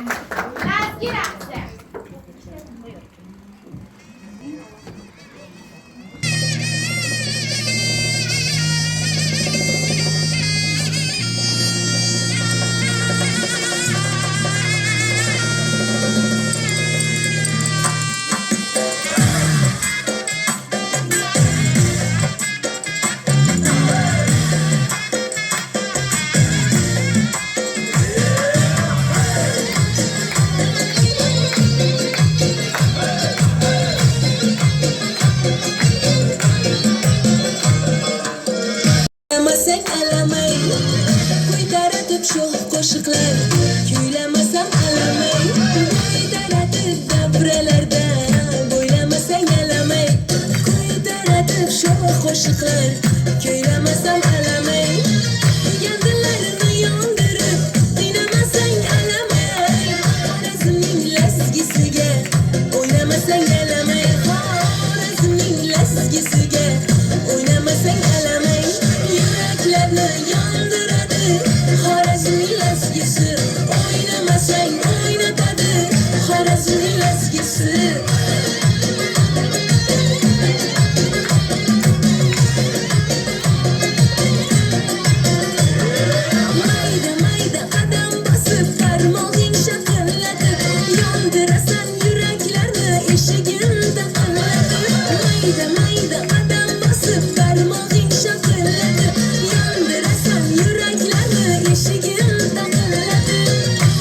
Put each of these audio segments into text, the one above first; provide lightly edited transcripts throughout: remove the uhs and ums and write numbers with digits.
Las grazie. Söylemesek alamay, kuytar atıp şu koşuklar. Kuylamasam alamay, kuytar atıp dabrelerde. Boylamasam alamay, kuytar atıp şu koşuklar. Kuylamasam alamay, yandılarını yandırıp dinamasan alamay. Horazm'in lezgisiga, oynamasan alamay. Horazm'in lezgisiga, oynamasan alamay. Yüreklerini yandırады Xorazmning lezgisi Oynamasang oynatadi Xorazmning lezgisi Mayda mayda qadam bosib Qarmog'ing shaqillatib Yondirasan yuraklarni Eshigimda qillatib Mayda mayda qadam bosib Qarmog'ing shaqillatib Yondirasan yuraklarni Eshigimda qillatib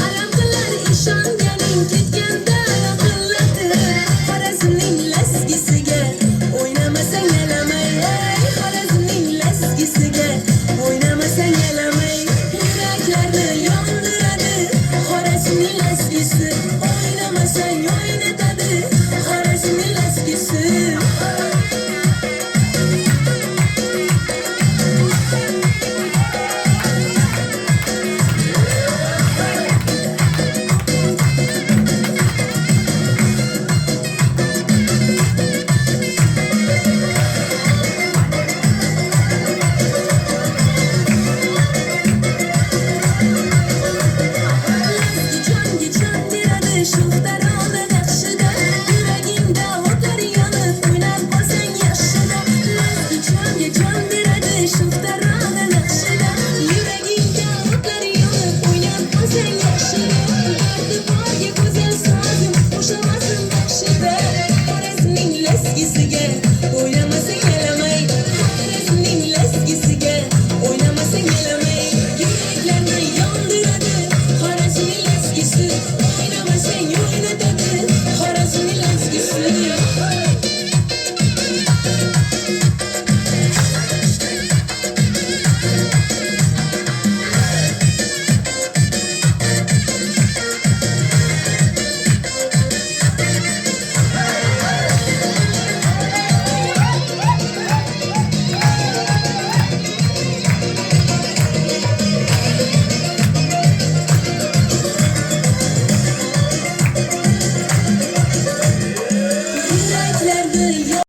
Alam qilar ishonganing Ketganda yoqillatib Xorazmning lezgisiga O'ynamasang alamay Xorazmning lezgisiga O'ynamasang alamay Yuraklarni yondiradi Xorazmning lezgisi O'ynamasang oynatadi Xorazmning lezgisi Jonga jon beradi shu